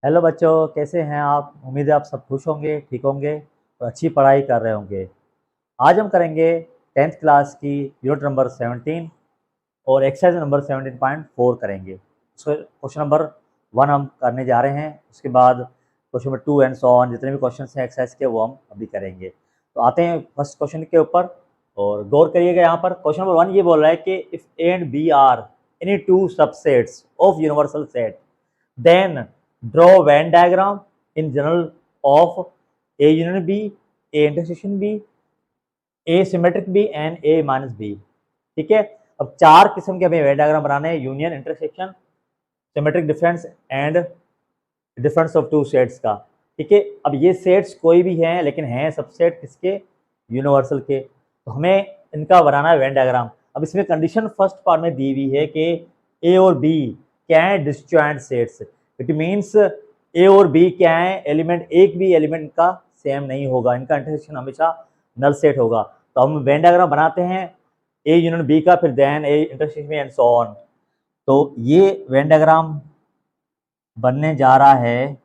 Hello बच्चों, कैसे हैं आप? उम्मीद है आप सब खुश होंगे, ठीक होंगे और अच्छी पढ़ाई कर रहे होंगे। आज हम करेंगे 10th क्लास की यूनिट नंबर 17 और एक्सरसाइज नंबर 17.4 करेंगे। उसके क्वेश्चन नंबर 1 हम करने जा रहे हैं। उसके बाद question number 2 and so on, जितने भी क्वेश्चन हैं एक्सरसाइज के वो हम अभी करेंगे। तो आते हैं फर्स्ट क्वेश्चन के ऊपर और गौर करिएगा। यहाँ पर क्वेश्चन नंबर 1 ये बोल रहा है कि if A and B are any two subsets of universal set, then draw Venn diagram in general of A union B, A intersection B, A symmetric B and A minus B। ठीक है, अब चार किस्म के हमें Venn diagram बनाने हैं: union, intersection, symmetric difference and difference of two sets का। ठीक है, अब ये सेट्स कोई भी हैं लेकिन हैं सबसेट किसके? यूनिवर्सल के। तो हमें इनका बनाना है वेन डायग्राम। अब इसमें कंडीशन फर्स्ट पार्ट में दी हुई है कि ए और बी क्या है? Disjoint sets. इट मीन्स ए और बी क्या है? एलिमेंट, एक भी एलिमेंट का सेम नहीं होगा, इनका इंटरसेक्शन हमेशा नल सेट होगा। तो हम वेन डायग्राम बनाते हैं ए यूनियन बी का, फिर then A intersection and so on. तो ये वेन डायग्राम बनने जा रहा है,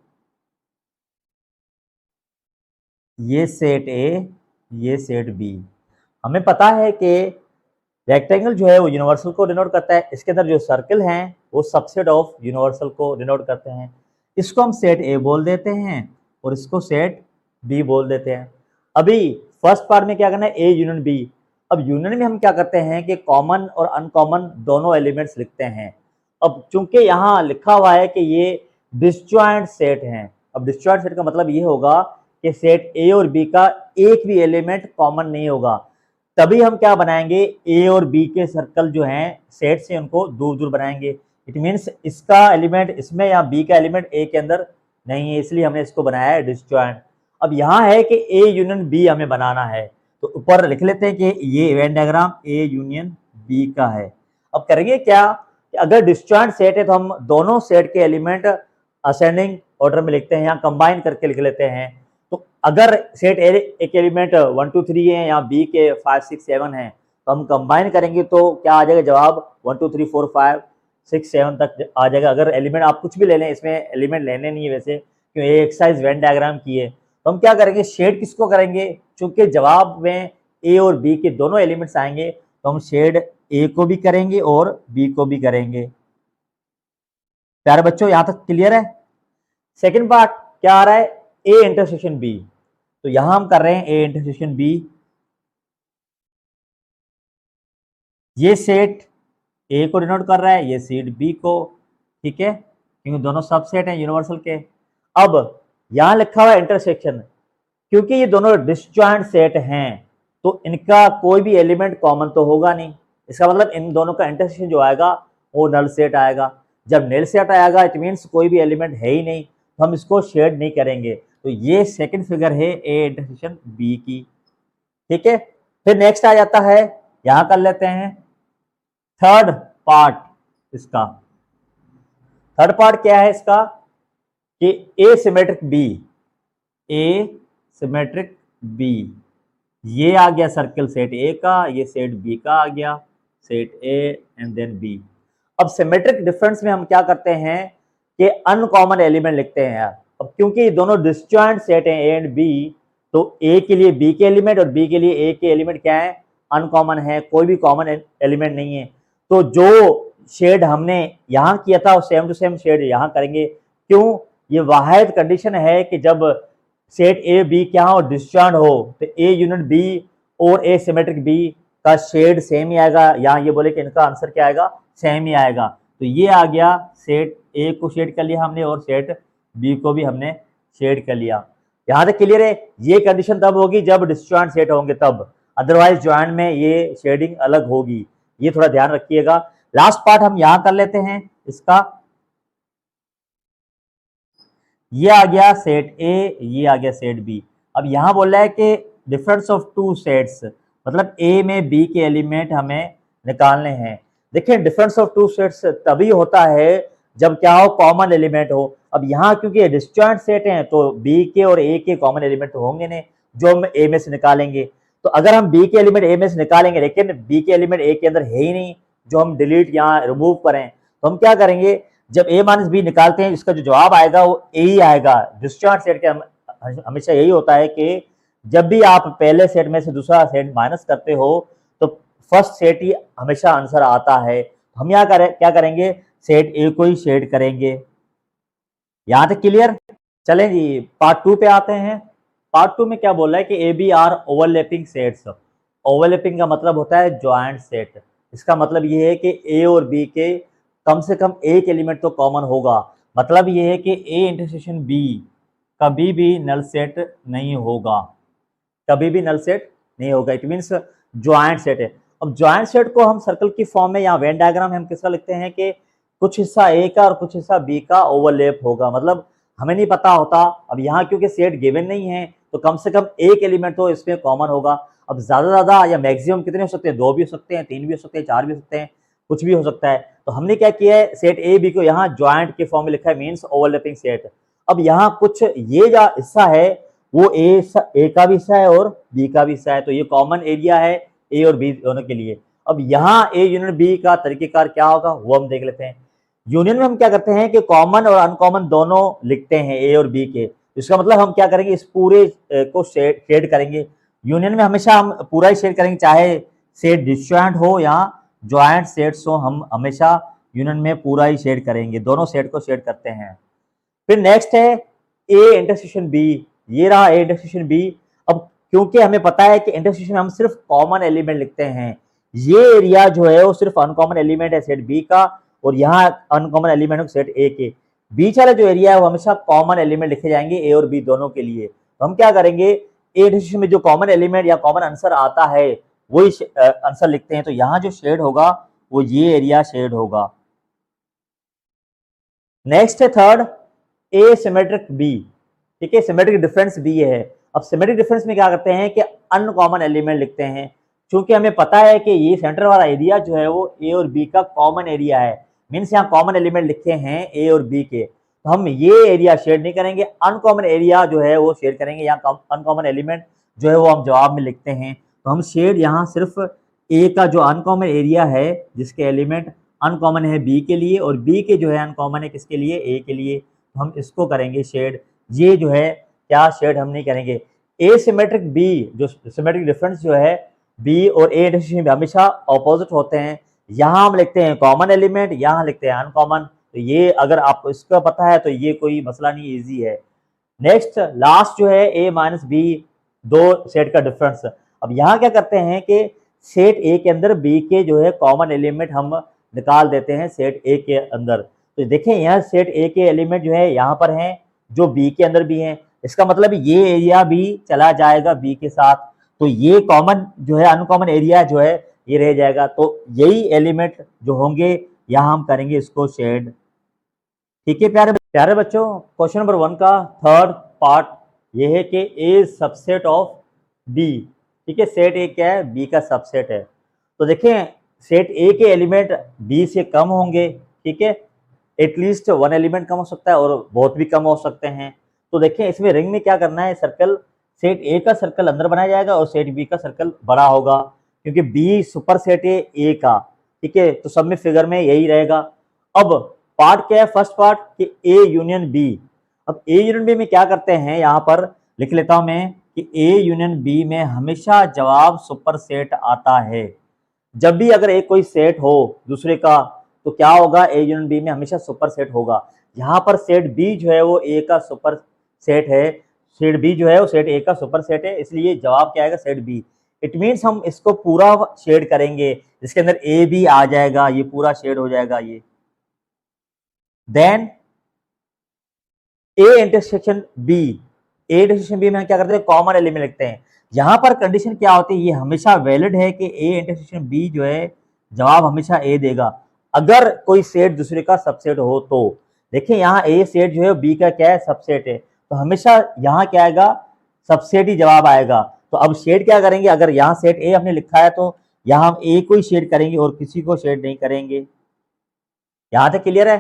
ये सेट ए, ये सेट बी। हमें पता है कि रेक्टेंगल जो है वो यूनिवर्सल को डिनोट करता है, इसके अंदर जो सर्कल हैं वो सबसेट ऑफ यूनिवर्सल को डिनोट करते हैं। इसको हम सेट ए बोल देते हैं और इसको सेट बी बोल देते हैं। अभी फर्स्ट पार्ट में क्या करना है? A union B. अब यूनियन में हम क्या करते हैं कि कॉमन और अनकॉमन दोनों एलिमेंट्स लिखते हैं। अब चूंकि यहाँ लिखा हुआ है कि ये डिसजॉइंट सेट हैं, अब डिसजॉइंट सेट का मतलब ये होगा कि सेट ए और बी का एक भी एलिमेंट कॉमन नहीं होगा। तभी हम क्या बनाएंगे? ए और बी के सर्कल जो हैं सेट से उनको दूर दूर बनाएंगे। इट मीन्स इसका एलिमेंट इसमें या बी का एलिमेंट ए के अंदर नहीं है, इसलिए हमने इसको बनाया है डिसजॉइंट। अब यहाँ है कि ए यूनियन बी हमें बनाना है, तो ऊपर लिख लेते हैं कि ये Venn diagram A union B का है। अब करेंगे क्या कि अगर डिसजॉइंट सेट है तो हम दोनों सेट के एलिमेंट असेंडिंग ऑर्डर में लिखते हैं या कंबाइन करके लिख लेते हैं। तो अगर सेट ए एक एलिमेंट 1 2 3 है या बी के 5 6 7 है, तो हम कंबाइन करेंगे तो क्या आ जाएगा जवाब? 1 2 3 4 5 6 7 तक आ जाएगा। अगर एलिमेंट आप कुछ भी ले लें, इसमें एलिमेंट लेने नहीं है वैसे, क्यों ये एक्सरसाइज वेन डायग्राम की है। तो हम क्या करेंगे? शेड किसको करेंगे? चूंकि जवाब में ए और बी के दोनों एलिमेंट्स आएंगे तो हम शेड ए को भी करेंगे और बी को भी करेंगे। प्यारे बच्चों, यहां तक क्लियर है? सेकंड पार्ट क्या आ रहा है? A intersection B. तो यहां हम कर रहे हैं ए इंटरसेक्शन बी। ये सेट ए को डिनोट कर रहा है, ये सेट बी को। ठीक है, क्योंकि दोनों सबसेट हैं यूनिवर्सल के। अब यहां लिखा हुआ है इंटरसेक्शन, क्योंकि ये दोनों डिसजॉइंट सेट हैं तो इनका कोई भी एलिमेंट कॉमन तो होगा नहीं। इसका मतलब इन दोनों का इंटरसेक्शन जो आएगा वो नल सेट आएगा। जब नल सेट आएगा इट मीन्स कोई भी एलिमेंट है ही नहीं, तो हम इसको शेड नहीं करेंगे। तो ये सेकंड फिगर है ए इंटरसेक्शन बी की। ठीक है, फिर नेक्स्ट आ जाता है, यहां कर लेते हैं थर्ड पार्ट। इसका थर्ड पार्ट क्या है इसका कि ए सिमेट्रिक बी, ए सिमेट्रिक बी, ये आ गया सर्कल सेट ए का, ये सेट बी का आ गया, set A and then B. अब सिमेट्रिक डिफरेंस में हम क्या करते हैं कि अनकॉमन एलिमेंट लिखते हैं यार। अब क्योंकि दोनों डिसजॉइंट सेट हैं ए एंड बी, तो ए के लिए बी के एलिमेंट और बी के लिए ए के एलिमेंट क्या है? अनकॉमन है, कोई भी कॉमन एलिमेंट नहीं है। तो जो शेड हमने यहाँ किया था सेम टू सेम शेड यहाँ करेंगे। क्यों? ये वाहिद कंडीशन है कि जब सेट ए बी क्या हो? डिसजॉइंट हो, तो ए यूनिट बी और ए सिमेट्रिक बी का शेड सेम ही आएगा। यहाँ ये बोले कि इनका आंसर क्या आएगा? सेम ही आएगा। तो ये आ गया, सेट ए को शेड कर लिया हमने और सेट बी को भी हमने शेड कर लिया। यहाँ तक क्लियर है? ये कंडीशन तब होगी जब डिसजॉइंट सेट होंगे तब, अदरवाइज जॉइंट में ये शेडिंग अलग होगी। ये थोड़ा ध्यान रखिएगा। लास्ट पार्ट हम यहां कर लेते हैं इसका। ये आ गया सेट ए, ये आ गया सेट बी। अब यहां बोल रहा है कि डिफरेंस ऑफ टू सेट्स, मतलब ए में बी के एलिमेंट हमें निकालने हैं। देखिए, डिफरेंस ऑफ टू सेट्स तभी होता है जब क्या हो? कॉमन एलिमेंट हो। अब यहाँ क्योंकि डिसजॉइंट सेट हैं तो बी के और ए के कॉमन एलिमेंट तो होंगे नहीं, जो हम ए में से निकालेंगे। तो अगर हम बी के एलिमेंट ए में से निकालेंगे लेकिन बी के एलिमेंट ए के अंदर है ही नहीं जो हम डिलीट यहाँ रिमूव करें, तो हम क्या करेंगे? जब ए माइनस बी निकालते हैं इसका जो जवाब आएगा वो ए ही आएगा। डिस्जॉइंट सेट के हमेशा यही होता है कि जब भी आप पहले सेट में से दूसरा सेट माइनस करते हो तो फर्स्ट सेट ही हमेशा आंसर आता है। हम यहाँ क्या करेंगे, सेट ए को ही शेड करेंगे। यहां तक क्लियर? चलें जी पार्ट 2 पे आते हैं। पार्ट 2 में क्या बोल रहा है कि A B are overlapping sets. Overlapping का मतलब होता है ज्वाइंट सेट। इसका मतलब ये है कि ए और बी के कम से कम एक एलिमेंट तो कॉमन होगा। मतलब ये है कि ए इंटरसेक्शन बी कभी भी नल सेट नहीं होगा, कभी भी नल सेट नहीं होगा। इट मीन्स ज्वाइंट सेट है। अब ज्वाइंट सेट को हम सर्कल की फॉर्म में या वेन डायग्राम में हम किसका लिखते हैं कि कुछ हिस्सा ए का और कुछ हिस्सा बी का ओवरलैप होगा। मतलब हमें नहीं पता होता, अब यहाँ क्योंकि सेट गिवन नहीं है तो कम से कम एक एलिमेंट तो इसमें कॉमन होगा। अब ज्यादा या मैक्सिमम कितने हो सकते हैं, 2 भी हो सकते हैं, 3 भी हो सकते हैं, 4 भी हो सकते हैं, कुछ भी हो सकता है। तो हमने क्या किया है, सेट ए बी को यहाँ ज्वाइंट के फॉर्म में लिखा है, मीन्स ओवरलैपिंग सेट। अब यहाँ कुछ ये जो हिस्सा है वो ए का भी हिस्सा है और बी का भी हिस्सा है, तो ये कॉमन एरिया है ए और बी दोनों के लिए। अब यहाँ ए यूनियन बी का तरीकेकार क्या होगा वो हम देख लेते हैं। यूनियन में हम क्या करते हैं कि कॉमन और अनकॉमन दोनों लिखते हैं ए और बी के। इसका मतलब हम क्या करेंगे, इस पूरे को शेड करेंगे। यूनियन में हमेशा हम पूरा ही शेड करेंगे, चाहे सेट डिस्जॉइंट हो या ज्वाइंट सेट्स हो, हम हमेशा यूनियन में पूरा ही शेड करेंगे, दोनों सेट को शेड करते हैं। फिर नेक्स्ट है ए इंटरसेक्शन बी। ये रहा ए इंटरसेक्शन बी। अब क्योंकि हमें पता है कि इंटरसेक्शन में हम सिर्फ कॉमन एलिमेंट लिखते हैं, ये एरिया जो है वो सिर्फ अनकॉमन एलिमेंट है सेट बी का, और यहाँ अनकॉमन एलिमेंट है सेट ए के। बीच वाला जो एरिया है वो हमेशा कॉमन एलिमेंट लिखे जाएंगे ए और बी दोनों के लिए। तो हम क्या करेंगे, ए इंटरसेक्शन में जो कॉमन एलिमेंट या कॉमन आंसर आता है वही आंसर लिखते हैं। तो यहाँ जो शेड होगा वो ये एरिया शेड होगा। नेक्स्ट है थर्ड ए सिमेट्रिक बी। ठीक है, सिमेट्रिक डिफरेंस बी है। अब सिमेट्रिक डिफरेंस में क्या करते हैं कि अनकॉमन एलिमेंट लिखते हैं। क्योंकि हमें पता है कि ये सेंटर वाला एरिया जो है वो ए और बी का कॉमन एरिया है, मीन्स यहाँ कॉमन एलिमेंट लिखे हैं ए और बी के, तो हम ये एरिया शेड नहीं करेंगे, अनकॉमन एरिया जो है वो शेड करेंगे। यहाँ अनकॉमन एलिमेंट जो है वो हम जवाब में लिखते हैं, तो हम शेड यहाँ सिर्फ ए का जो अनकॉमन एरिया है जिसके एलिमेंट अनकॉमन है बी के लिए, और बी के जो है अनकॉमन है किसके लिए, ए के लिए, तो हम इसको करेंगे शेड। ये जो है क्या शेड हम नहीं करेंगे। ए सिमेट्रिक बी जो सिमेट्रिक डिफरेंस जो है बी और ए इंटरसेक्शन हमेशा ऑपोजिट होते हैं। यहाँ हम लिखते हैं कॉमन एलिमेंट, यहाँ लिखते हैं अनकॉमन। तो ये अगर आपको इसका पता है तो ये कोई मसला नहीं, इजी है। नेक्स्ट लास्ट जो है ए माइनस बी, दो सेट का डिफरेंस। अब यहाँ क्या करते हैं कि सेट ए के अंदर बी के जो है कॉमन एलिमेंट हम निकाल देते हैं सेट ए के अंदर। तो देखें यहाँ सेट ए के एलिमेंट जो है यहाँ पर हैं, जो बी के अंदर भी हैं। इसका मतलब ये एरिया भी चला जाएगा बी के साथ, तो ये कॉमन जो है अनकॉमन एरिया जो है ये रह जाएगा। तो यही एलिमेंट जो होंगे यहाँ हम करेंगे इसको शेड। ठीक है प्यारे प्यारे बच्चों, क्वेश्चन नंबर 1 का थर्ड पार्ट ये है कि ए सबसेट ऑफ बी। ठीक है, सेट ए क्या है, बी का सबसेट है। तो देखें सेट ए के एलिमेंट बी से कम होंगे। ठीक है, एटलीस्ट 1 एलिमेंट कम हो सकता है और बहुत भी कम हो सकते हैं। तो देखें इसमें रिंग में क्या करना है, सर्कल सेट ए का सर्कल अंदर बनाया जाएगा और सेट बी का सर्कल बड़ा होगा, क्योंकि बी सुपर सेट है ए का। ठीक है, तो सब में फिगर में यही रहेगा। अब पार्ट क्या है, फर्स्ट पार्ट कि ए यूनियन बी। अब ए यूनियन बी में क्या करते हैं, यहाँ पर लिख लेता हूं मैं कि ए यूनियन बी में हमेशा जवाब सुपर सेट आता है। जब भी अगर एक कोई सेट हो दूसरे का तो क्या होगा, ए यूनियन बी में हमेशा सुपर सेट होगा। यहाँ पर सेट बी जो है वो ए का सुपर सेट है, सेट बी जो है वो सेट ए का सुपर सेट है, इसलिए जवाब क्या आएगा, सेट बी। इट मीन्स हम इसको पूरा शेड करेंगे, जिसके अंदर ए भी आ जाएगा, ये पूरा शेड हो जाएगा ये। Then A intersection B, A intersection B में क्या करते हैं, कॉमन एलिमेंट लिखते हैं। यहाँ पर कंडीशन क्या होती है, ये हमेशा वैलिड है कि ए इंटरसेक्शन बी जो है जवाब हमेशा ए देगा, अगर कोई सेट दूसरे का सबसेट हो तो। देखिए यहाँ ए सेट जो है बी का क्या है, सबसेट है, तो हमेशा यहाँ क्या आएगा, सबसेट ही जवाब आएगा। तो अब शेड क्या करेंगे, अगर यहाँ सेट ए हमने लिखा है तो यहाँ हम ए को ही शेड करेंगे और किसी को शेड नहीं करेंगे। यहाँ तक क्लियर है।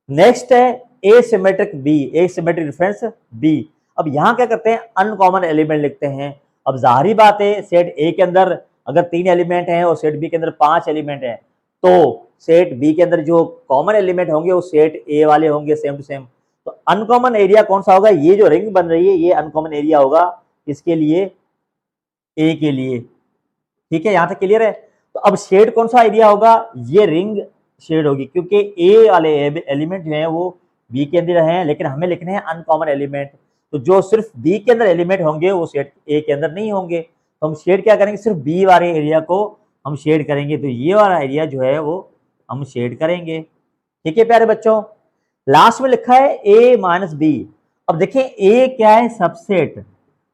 नेक्स्ट है ए सिमेट्रिक बी, ए सिमेट्रिक डिफरेंस बी। अब यहाँ क्या करते हैं, अनकॉमन एलिमेंट लिखते हैं। अब जाहिर बात है सेट ए के अंदर अगर 3 एलिमेंट हैं और सेट बी के अंदर 5 एलिमेंट हैं, तो सेट बी के अंदर जो कॉमन एलिमेंट होंगे वो सेट ए वाले होंगे सेम टू सेम। तो अनकॉमन एरिया कौन सा होगा, ये जो रिंग बन रही है ये अनकॉमन एरिया होगा इसके लिए, ए के लिए। ठीक है, यहां तक क्लियर है। तो अब शेड कौन सा एरिया होगा, ये रिंग शेड होगी, क्योंकि ए वाले एलिमेंट जो है वो बी के अंदर हैं, लेकिन हमें लिखने हैं अनकॉमन एलिमेंट। तो जो सिर्फ बी के अंदर एलिमेंट होंगे वो सेट ए के अंदर नहीं होंगे, तो हम शेड क्या करेंगे, सिर्फ बी वाले एरिया को हम शेड करेंगे। तो ये वाला एरिया जो है वो हम शेड करेंगे। ठीक है प्यारे बच्चों, लास्ट में लिखा है ए माइनस बी। अब देखिए ए क्या है, सबसेट।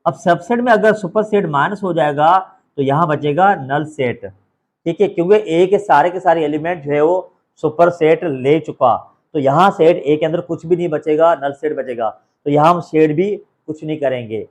अब सबसेट में अगर सुपर सेट माइनस हो जाएगा तो यहां बचेगा नल सेट। ठीक है, क्योंकि ए के सारे एलिमेंट जो है वो सुपर सेट ले चुका, तो यहाँ सेट ए के अंदर कुछ भी नहीं बचेगा, नल सेट बचेगा। तो यहाँ हम शेड भी कुछ नहीं करेंगे।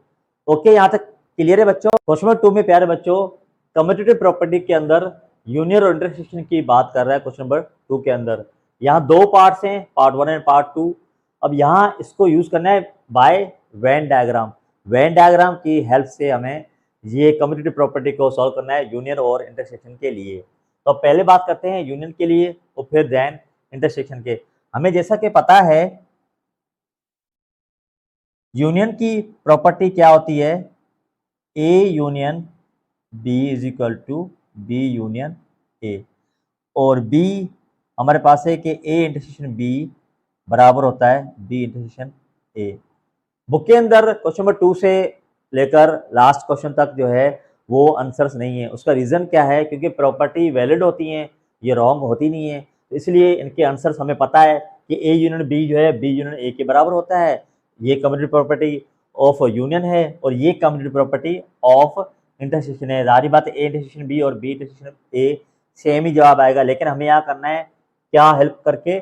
ओके, यहाँ तक क्लियर है बच्चों। क्वेश्चन नंबर 2 में प्यारे बच्चों कम्यूटेटिव प्रॉपर्टी के अंदर यूनियन और इंटरसेक्शन की बात कर रहा है क्वेश्चन नंबर 2 के अंदर। यहाँ दो पार्ट्स हैं, पार्ट 1 एंड पार्ट 2। अब यहाँ इसको यूज करना है by Venn diagram. Venn diagram की हेल्प से हमें ये कम्यूटेटिव प्रॉपर्टी को सॉल्व करना है यूनियन और इंटरसेक्शन के लिए। तो पहले बात करते हैं यूनियन के लिए और फिर देन इंटरसेक्शन के। हमें जैसा कि पता है यूनियन की प्रॉपर्टी क्या होती है, A union B is equal to B union A, और बी हमारे पास है कि ए इंटरसेक्शन बी बराबर होता है बी इंटरसेक्शन ए। बुक के अंदर क्वेश्चन नंबर 2 से लेकर लास्ट क्वेश्चन तक जो है वो आंसर्स नहीं है। उसका रीज़न क्या है, क्योंकि प्रॉपर्टी वैलिड होती हैं, ये रॉन्ग होती नहीं है, तो इसलिए इनके आंसर्स हमें पता है कि ए यूनियन बी जो है बी यूनियन ए के बराबर होता है। ये कम्यूटेटिव प्रॉपर्टी ऑफ यूनियन है और ये कम्यूटेटिव प्रॉपर्टी ऑफ इंटरसेक्शन है। सारी बात ए इंटरसेक्शन बी और बी इंटरसेक्शन ए सेम ही जवाब आएगा, लेकिन हमें यहाँ करना है क्या, हेल्प करके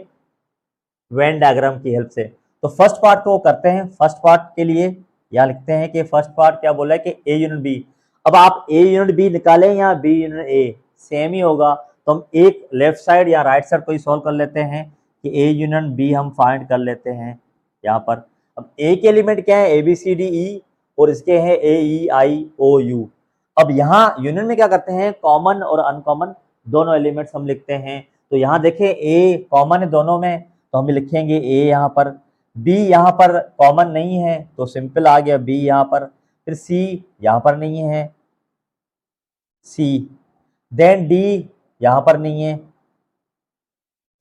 वेन डायग्राम की हेल्प से। तो फर्स्ट पार्ट को करते हैं। फर्स्ट पार्ट के लिए यहाँ लिखते हैं कि फर्स्ट पार्ट क्या बोला है कि ए यूनियन बी। अब आप ए यूनियन बी निकालें या बी यूनियन ए, सेम ही होगा। तो हम एक लेफ्ट साइड या राइट साइड को ही सॉल्व कर लेते हैं कि ए यूनियन बी हम फाइंड कर लेते हैं यहाँ पर। अब ए के एलिमेंट क्या है, ए बी सी डी ई, और इसके हैं ए ई आई ओ यू। अब यहाँ यूनियन में क्या करते हैं, कॉमन और अनकॉमन दोनों एलिमेंट्स हम लिखते हैं। तो यहाँ देखें ए कॉमन है दोनों में, तो हम लिखेंगे ए यहाँ पर। बी यहाँ पर कॉमन नहीं है तो सिंपल आ गया बी यहाँ पर। फिर सी यहाँ पर नहीं है, सी। देन डी यहाँ पर नहीं है,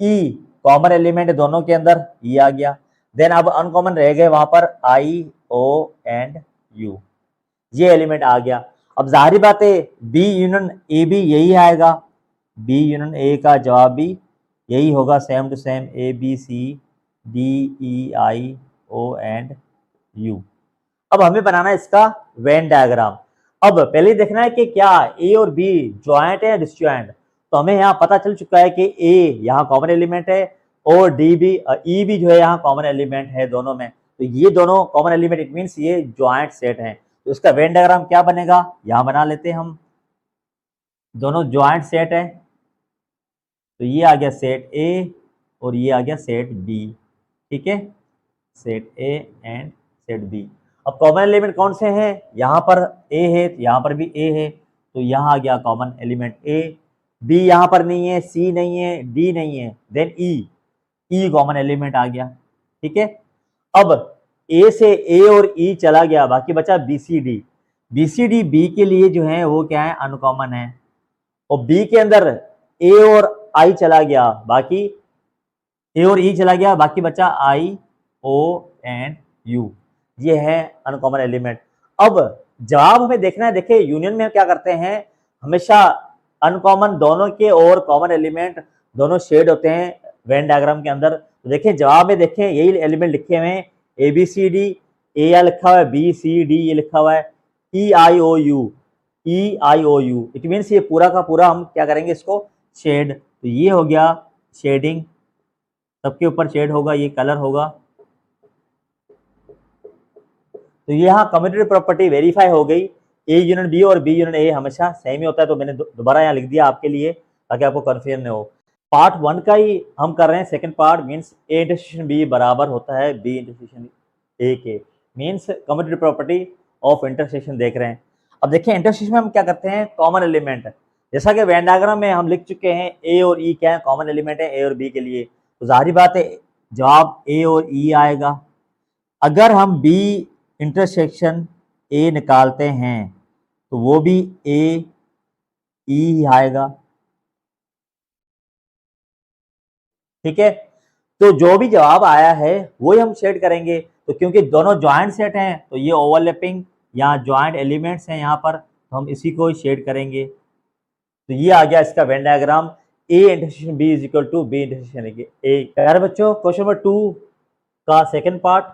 ई कॉमन एलिमेंट है दोनों के अंदर, ई आ गया। देन अब अनकॉमन रह गए वहां पर आई ओ एंड यू, ये एलिमेंट आ गया। अब जाहिर बात है बी यूनियन ए भी यही आएगा, बी यूनियन ए का जवाब भी यही होगा, same to same A B C D E I O and U. अब हमें बनाना है इसका वेन डायग्राम। अब पहले देखना है कि क्या ए और बी ज्वाइंट है या डिसज्वाइंट। तो हमें यहाँ पता चल चुका है कि ए यहाँ कॉमन एलिमेंट है और डी भी ई भी जो है यहाँ कॉमन एलिमेंट है दोनों में। तो ये दोनों कॉमन एलिमेंट, इट मीन्स ये ज्वाइंट सेट है। तो इसका वेन डायग्राम क्या बनेगा, यहाँ बना लेते हैं हम। दोनों ज्वाइंट सेट है, तो ये आ गया सेट ए और ये आ गया सेट बी। ठीक है, set A and set B. अब कॉमन एलिमेंट कौन से हैं, यहाँ पर ए है तो यहाँ पर भी ए है, तो यहाँ आ गया कॉमन एलिमेंट ए। बी यहाँ पर नहीं है, सी नहीं है, डी नहीं है, देन ई कॉमन एलिमेंट आ गया। ठीक है, अब ए से ए और ई चला गया, बाकी बचा B C D. B C D B के लिए जो है वो क्या है, अनकॉमन है। और बी के अंदर ए और आई चला गया, बाकी ए और ई चला गया, बाकी बचा आई ओ एंड यू, ये है अनकॉमन एलिमेंट। अब जवाब हमें देखना है। देखिए यूनियन में क्या करते हैं, हमेशा अनकॉमन दोनों के और कॉमन एलिमेंट दोनों शेड होते हैं वेन डायग्राम के अंदर। तो देखें जवाब में, देखें यही एलिमेंट लिखे हुए हैं, ए बी सी डी, ए या लिखा हुआ है, बी सी डी ये लिखा हुआ है, E I O U, E I O U. It means ये पूरा का पूरा हम क्या करेंगे, इसको शेड। तो ये हो गया शेडिंग, सबके ऊपर शेड होगा, ये कलर होगा। तो ये यहाँ कम्यूटेटिव प्रॉपर्टी वेरीफाई हो गई। ए यूनियन बी और बी यूनियन ए हमेशा सेम ही होता है, तो मैंने दोबारा यहाँ लिख दिया आपके लिए ताकि आपको कन्फ्यूजन न हो। पार्ट 1 का ही हम कर रहे हैं, second part means A intersection B बराबर होता है बी इंटरसेक्शन ए के, means commutative property of intersection देख रहे हैं। अब देखिए इंटरसेक्शन में हम क्या करते हैं, कॉमन एलिमेंट जैसा कि वेन डायग्राम में हम लिख चुके हैं ए और ई क्या है, कॉमन एलिमेंट है ए और बी के लिए, तो जाहिर बात है जवाब ए और ई आएगा। अगर हम बी इंटरसेक्शन ए निकालते हैं तो वो भी ए ई ही आएगा। ठीक है, तो जो भी जवाब आया है वो ही हम शेड करेंगे। तो क्योंकि दोनों ज्वाइंट सेट हैं तो ये ओवरलैपिंग या ज्वाइंट एलिमेंट्स हैं यहाँ पर, तो हम इसी को ही शेड करेंगे। तो ये आ गया इसका Venn diagram, A intersection B is equal to B intersection A. प्यारे बच्चों, क्वेश्चन नंबर 2 का सेकंड पार्ट,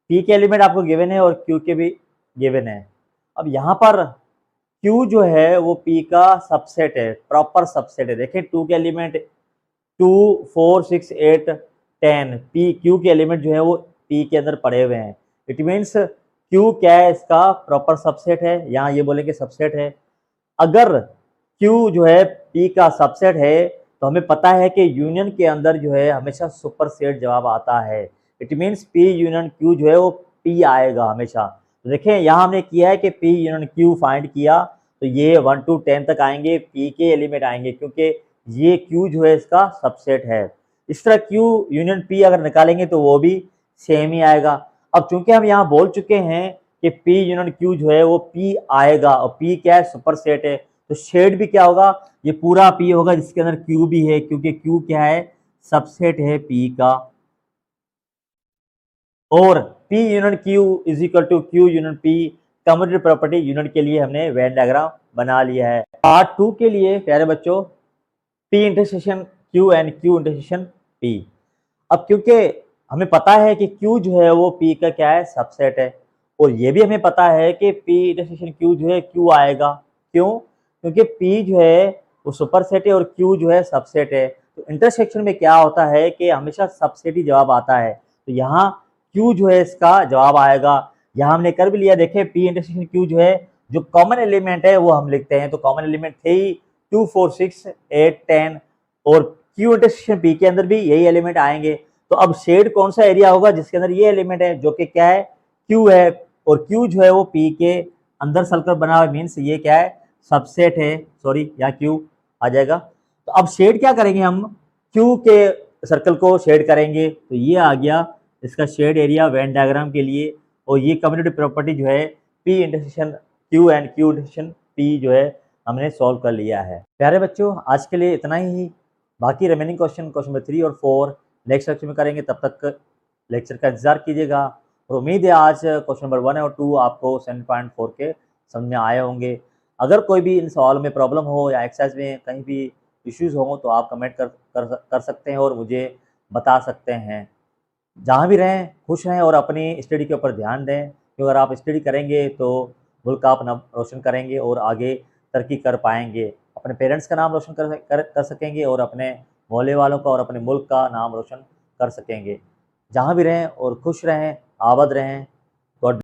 पी के एलिमेंट आपको गिवन है और क्यू के भी गिवन है। अब यहाँ पर क्यू जो है वो पी का सबसेट है, प्रॉपर सबसेट है। देखें 2 के एलिमेंट 2 4 6 8 10 पी क्यू के एलिमेंट जो है वो पी के अंदर पड़े हुए हैं। इट मीन्स क्यू क्या है, इसका प्रॉपर सबसेट है, यहाँ ये बोलेंगे सबसेट है। अगर क्यू जो है पी का सबसेट है तो हमें पता है कि यूनियन के अंदर जो है हमेशा सुपर सेट जवाब आता है। It means P union Q जो है वो पी आएगा हमेशा। तो देखें यहाँ हमने किया है कि पी यूनियन क्यू फाइंड किया, तो ये 1 to 10 तक आएंगे, पी के एलिमेंट आएंगे क्योंकि ये क्यू जो है इसका सबसेट है। इस तरह क्यू यूनियन पी अगर निकालेंगे तो वो भी सेम ही आएगा। अब चूंकि हम यहाँ बोल चुके हैं कि पी यूनियन क्यू जो है वो पी आएगा और पी क्या है, सुपर सेट है, तो शेड भी क्या होगा, ये पूरा पी होगा जिसके अंदर क्यू भी है, क्योंकि क्यू क्या है, सबसेट है पी का। और P union Q is equal to Q union P, commutative property union के लिए हमने वेन डायग्राम बना लिया है। पार्ट 2 के लिए प्यारे बच्चों, P intersection Q and Q intersection P। अब क्योंकि हमें पता है कि Q जो है वो P का क्या है, सबसेट है, और ये भी हमें पता है कि P इंटरसेक्शन Q जो है Q आएगा। क्यों? क्योंकि P जो है वो सुपर सेट है और Q जो है सबसेट है। तो इंटरसेक्शन में क्या होता है कि हमेशा सबसेट ही जवाब आता है, तो यहाँ Q जो है इसका जवाब आएगा। यहाँ हमने कर भी लिया, देखें P इंटरसेक्शन Q जो है, जो कॉमन एलिमेंट है वो हम लिखते हैं, तो कॉमन एलिमेंट थे ही 2 4 6 8 10, और Q इंटरसेक्शन P के अंदर भी यही एलिमेंट आएंगे। तो अब शेड कौन सा एरिया होगा जिसके अंदर ये एलिमेंट है, जो कि क्या है, Q है, और Q जो है वो P के अंदर सर्कल बना हुआ, मीन्स ये क्या है, सबसेट है। सॉरी, यहाँ Q आ जाएगा। तो अब शेड क्या करेंगे, हम Q के सर्कल को शेड करेंगे, तो ये आ गया इसका शेड एरिया वेन डायग्राम के लिए। और ये कम्यूटेटिव प्रॉपर्टी जो है P intersection Q and Q intersection P जो है हमने सॉल्व कर लिया है। प्यारे बच्चों, आज के लिए इतना ही। बाकी रिमेनिंग क्वेश्चन नंबर 3 और 4 नेक्स्ट लेक्चर में करेंगे, तब तक लेक्चर का इंतजार कीजिएगा। और उम्मीद है आज क्वेश्चन नंबर 1 और 2 आपको 7.4 के समझ में आए होंगे। अगर कोई भी इन सवाल में प्रॉब्लम हो या एक्सरसाइज में कहीं भी इश्यूज हो तो आप कमेंट कर सकते हैं और मुझे बता सकते हैं। जहाँ भी रहें खुश रहें और अपनी स्टडी के ऊपर ध्यान दें, क्योंकि अगर आप स्टडी करेंगे तो मुल्क का अपना रोशन करेंगे और आगे तरक्की कर पाएंगे, अपने पेरेंट्स का नाम रोशन कर सकेंगे और अपने मोहल्ले वालों का और अपने मुल्क का नाम रोशन कर सकेंगे। जहाँ भी रहें और खुश रहें, आबाद रहें। गॉड